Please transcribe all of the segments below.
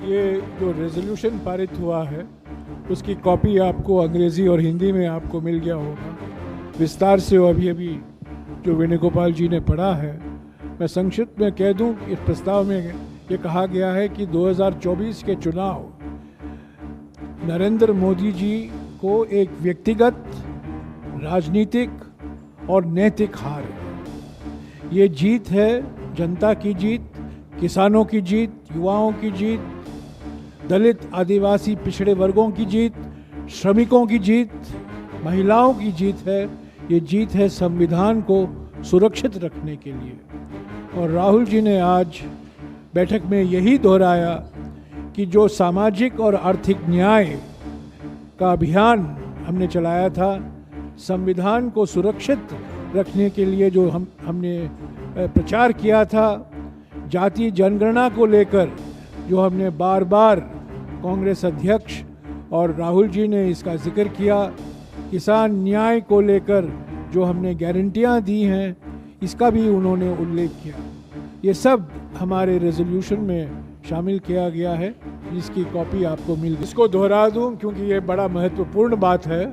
ये जो रेजोल्यूशन पारित हुआ है उसकी कॉपी आपको अंग्रेज़ी और हिंदी में आपको मिल गया होगा विस्तार से। अभी अभी जो वेणुगोपाल जी ने पढ़ा है, मैं संक्षिप्त में कह दूं, इस प्रस्ताव में ये कहा गया है कि 2024 के चुनाव नरेंद्र मोदी जी को एक व्यक्तिगत, राजनीतिक और नैतिक हार है। ये जीत है जनता की जीत, किसानों की जीत, युवाओं की जीत, दलित आदिवासी पिछड़े वर्गों की जीत, श्रमिकों की जीत, महिलाओं की जीत है। ये जीत है संविधान को सुरक्षित रखने के लिए। और राहुल जी ने आज बैठक में यही दोहराया कि जो सामाजिक और आर्थिक न्याय का अभियान हमने चलाया था, संविधान को सुरक्षित रखने के लिए जो हमने प्रचार किया था, जाति जनगणना को लेकर जो हमने बार बार कांग्रेस अध्यक्ष और राहुल जी ने इसका जिक्र किया, किसान न्याय को लेकर जो हमने गारंटियां दी हैं, इसका भी उन्होंने उल्लेख किया। ये सब हमारे रेजोल्यूशन में शामिल किया गया है, जिसकी कॉपी आपको मिल गई। इसको दोहरा दूं क्योंकि ये बड़ा महत्वपूर्ण बात है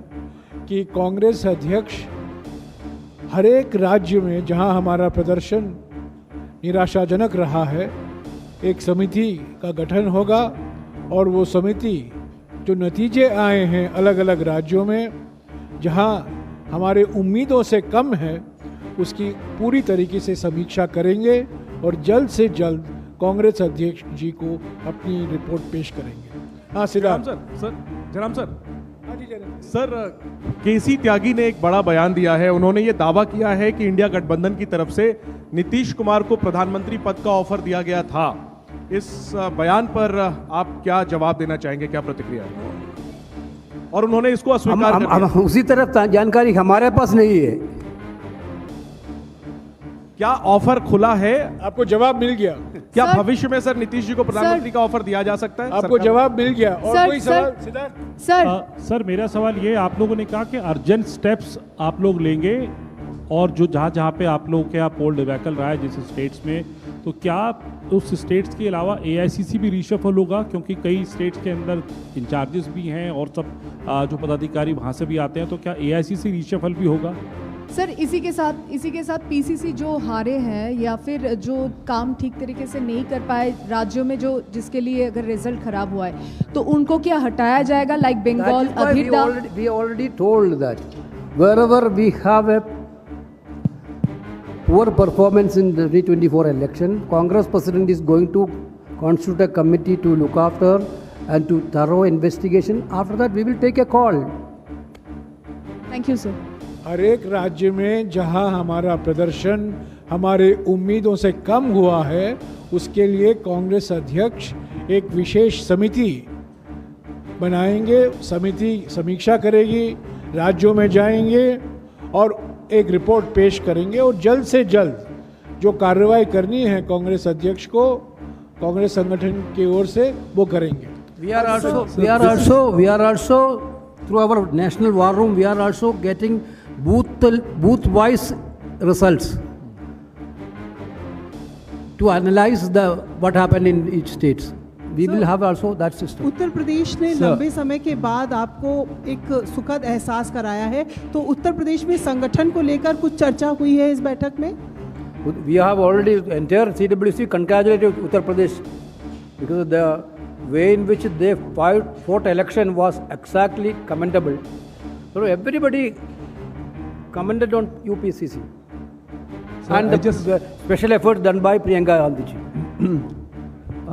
कि कांग्रेस अध्यक्ष हर एक राज्य में जहां हमारा प्रदर्शन निराशाजनक रहा है, एक समिति का गठन होगा और वो समिति जो नतीजे आए हैं अलग अलग राज्यों में, जहां हमारे उम्मीदों से कम है, उसकी पूरी तरीके से समीक्षा करेंगे और जल्द से जल्द कांग्रेस अध्यक्ष जी को अपनी रिपोर्ट पेश करेंगे। हाँ सिद्धार्थ जयराम सर, केसी त्यागी ने एक बड़ा बयान दिया है। उन्होंने ये दावा किया है कि इंडिया गठबंधन की तरफ से नीतीश कुमार को प्रधानमंत्री पद का ऑफर दिया गया था। इस बयान पर आप क्या जवाब देना चाहेंगे, क्या प्रतिक्रिया है? और उन्होंने इसको अस्वीकार कर दिया। उसी तरफ जानकारी हमारे पास नहीं है। क्या ऑफर खुला है? आपको जवाब मिल गया क्या भविष्य में सर नीतीश जी को प्रधानमंत्री का ऑफर दिया जा सकता है? आपको जवाब मिल गया। और कोई सवाल सिद्धार्थ? सर मेरा सवाल ये, आप लोगों ने कहा कि अर्जेंट स्टेप्स आप लोग लेंगे और जो जहाँ पे आप लोगों के यहाँ पोल डिबैकल रहा है जिस स्टेट्स में, तो क्या उस स्टेट्स के अलावा एआईसीसी भी रिशफल होगा? क्योंकि कई स्टेट्स के अंदर इंचार्जेस भी हैं और सब जो पदाधिकारी वहाँ से भी आते हैं, तो क्या एआईसीसी रिशफल भी होगा? सर इसी के साथ पीसीसी जो हारे हैं या फिर जो काम ठीक तरीके से नहीं कर पाए राज्यों में, जो जिसके लिए अगर रिजल्ट खराब हुआ है, तो उनको क्या हटाया जाएगा? Like Bengal, we already told that wherever we have a poor performance in the 2024 election, Congress President is going to constitute a committee to look after and to thorough investigation. After that, we will take a call. Thank you sir. हर एक राज्य में जहां हमारा प्रदर्शन हमारे उम्मीदों से कम हुआ है, उसके लिए कांग्रेस अध्यक्ष एक विशेष समिति बनाएंगे। समिति समीक्षा करेगी, राज्यों में जाएंगे और एक रिपोर्ट पेश करेंगे और जल्द से जल्द जो कार्रवाई करनी है कांग्रेस अध्यक्ष को, कांग्रेस संगठन की ओर से वो करेंगे। We are also through our national war room, we are also getting booth wise results to analyze what happened in each states. We will have also that system. Uttar Pradesh ने लंबे समय के बाद आपको एक सुखद एहसास कराया है, तो उत्तर प्रदेश में संगठन को लेकर कुछ चर्चा हुई है इस बैठक में? We have already, entire CWC congratulated Uttar Pradesh because the way in which they fought election was exactly commendable. So everybody commented on UPCC and the special effort done by Priyanka Gandhi ji.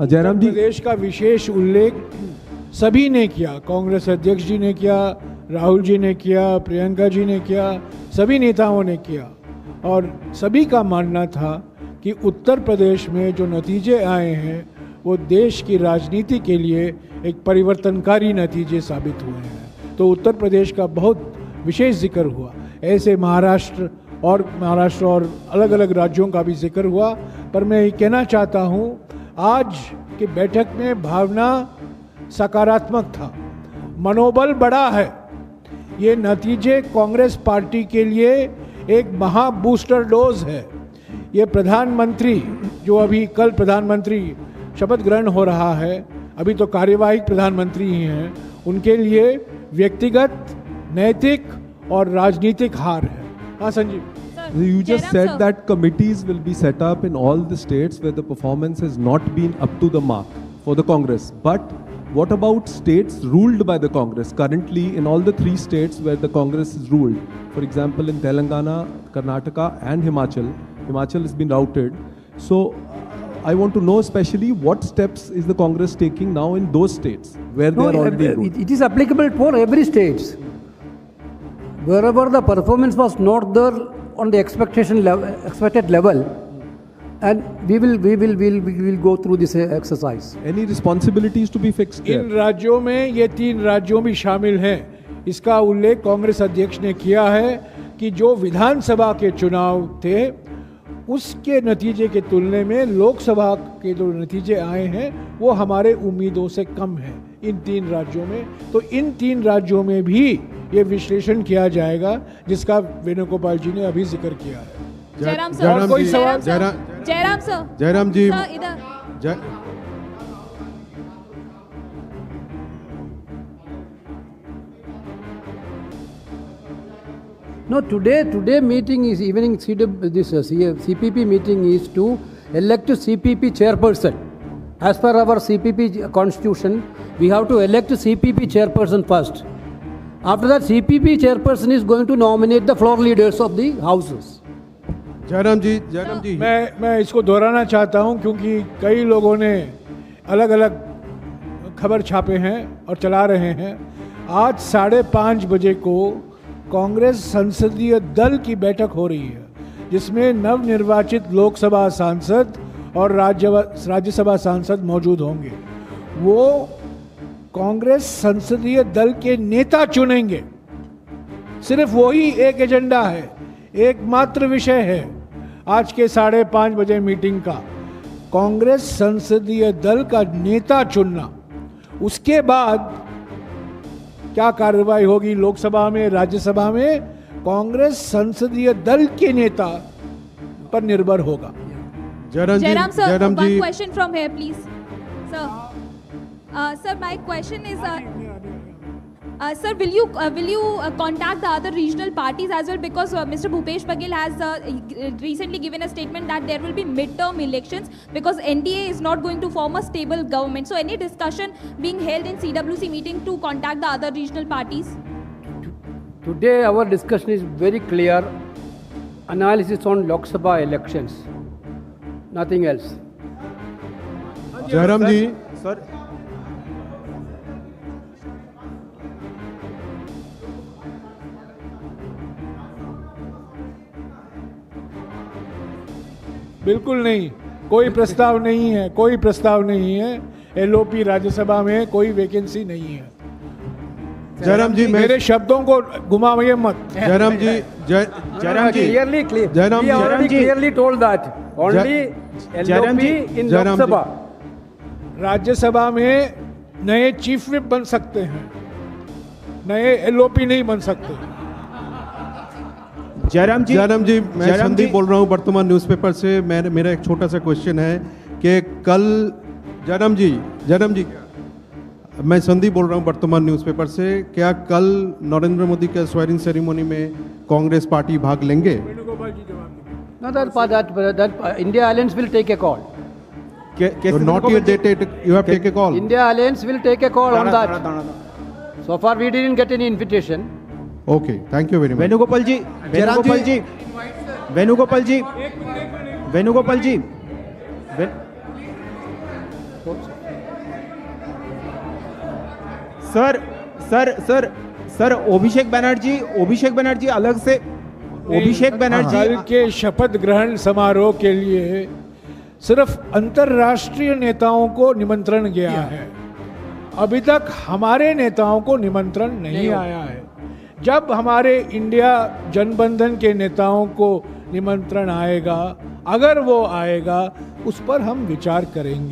Jairam जी, प्रदेश का विशेष उल्लेख सभी ने किया, कांग्रेस अध्यक्ष जी ने किया, राहुल जी ने किया, प्रियंका जी ने किया, सभी नेताओं ने किया और सभी का मानना था कि उत्तर प्रदेश में जो नतीजे आए हैं वो देश की राजनीति के लिए एक परिवर्तनकारी नतीजे साबित हुए हैं। तो उत्तर प्रदेश का बहुत विशेष जिक्र हुआ। ऐसे महाराष्ट्र और अलग अलग राज्यों का भी जिक्र हुआ। पर मैं ये कहना चाहता हूँ, आज की बैठक में भावना सकारात्मक था, मनोबल बढ़ा है। ये नतीजे कांग्रेस पार्टी के लिए एक महा बूस्टर डोज है। ये प्रधानमंत्री जो अभी कल प्रधानमंत्री शपथ ग्रहण हो रहा है, अभी तो कार्यवाहक प्रधानमंत्री ही हैं, उनके लिए व्यक्तिगत, नैतिक और राजनीतिक हार है। हाँ Sanjeev. You just Jairam said sir. that committees will be set up in all the states where the performance has not been up to the mark for the Congress. But what about states ruled by the Congress? Currently, in all the 3 states where the Congress is ruled, for example, in Telangana, Karnataka, and Himachal has been routed. So, I want to know especially what steps is the Congress taking now in those states where they are already ruled. it is applicable for every state. Wherever the performance was not there on the expected level, and we will go through this exercise. Any responsibilities to be fixed there? इन राज्यों में ये 3 राज्यों भी शामिल हैं। इसका उल्लेख कांग्रेस अध्यक्ष ने किया है कि जो विधानसभा के चुनाव थे उसके नतीजे के तुलने में लोकसभा के जो नतीजे आए हैं वो हमारे उम्मीदों से कम हैं इन 3 राज्यों में। तो इन 3 राज्यों में भी ये विश्लेषण किया जाएगा जिसका वेणुगोपाल जी ने अभी जिक्र किया है। जयराम सर, जयराम कोई जयराम सवाल? Sir, Jairam sir, Jairam ji, sir इधर। No, today meeting is evening CPP meeting is to elect a CPP chairperson. As per our CPP constitution, we have to elect a CPP chairperson first. After that, CPP chairperson is going to nominate the floor leaders of the houses. Jairam ji, मैं इसको दोहराना चाहता हूं क्योंकि कई लोगों ने अलग अलग खबर छापे हैं और चला रहे हैं। आज 5:30 बजे को कांग्रेस संसदीय दल की बैठक हो रही है जिसमें नवनिर्वाचित लोकसभा सांसद और राज्यसभा सांसद मौजूद होंगे। वो कांग्रेस संसदीय दल के नेता चुनेंगे। सिर्फ वही एक एजेंडा है, एकमात्र विषय है आज के 5:30 बजे मीटिंग का, कांग्रेस संसदीय दल का नेता चुनना। उसके बाद क्या कार्रवाई होगी लोकसभा में, राज्यसभा में, कांग्रेस संसदीय दल के नेता पर निर्भर होगा। Jairam sir, one question from here, please. Sir, sir, my question is, sir, will you contact the other regional parties as well, because Mr. Bhupesh Baghel has recently given a statement that there will be midterm elections because NDA is not going to form a stable government. So, any discussion being held in CWC meeting to contact the other regional parties? Today our discussion is very clear. Analysis on Lok Sabha elections. Nothing else. Jairam ji, sir बिल्कुल नहीं, कोई प्रस्ताव नहीं है, कोई प्रस्ताव नहीं है। एलओपी राज्यसभा में कोई वैकेंसी नहीं है। जयराम जी, मेरे शब्दों को घुमाइए मत। जयराम जी, जयराम जी, Jairam We already ji, clearly told that only Jairam ji, LOP in Jairam Lok ji. Sabha. Rajya Sabha में नए चीफ विप बन सकते हैं, नए एलओपी नहीं बन सकते। जयराम जी, मैं जयराम संदीप जी, बोल रहा हूँ वर्तमान न्यूज़पेपर से। मेरा एक छोटा सा क्वेश्चन है कि कल जयराम जी, मैं संदीप बोल रहा हूँ वर्तमान न्यूज़पेपर से। क्या कल नरेंद्र मोदी के स्वेरिंग सेरेमनी में कांग्रेस पार्टी भाग लेंगे? No, that India Alliance will take a call. So not yet dated, you have take a call. India Alliance will take a call on that. So far we didn't get any invitation. Okay, thank you very much. Venugopal ji, Venugopal ji, Venugopal ji, Venugopal ji, sir Abhishek Banerjee अलग से, अभिषेक बनर्जी कल के शपथ ग्रहण समारोह के लिए सिर्फ अंतर्राष्ट्रीय नेताओं को निमंत्रण गया है। अभी तक हमारे नेताओं को निमंत्रण नहीं आया है। जब हमारे इंडिया जनबंधन के नेताओं को निमंत्रण आएगा, अगर वो आएगा, उस पर हम विचार करेंगे।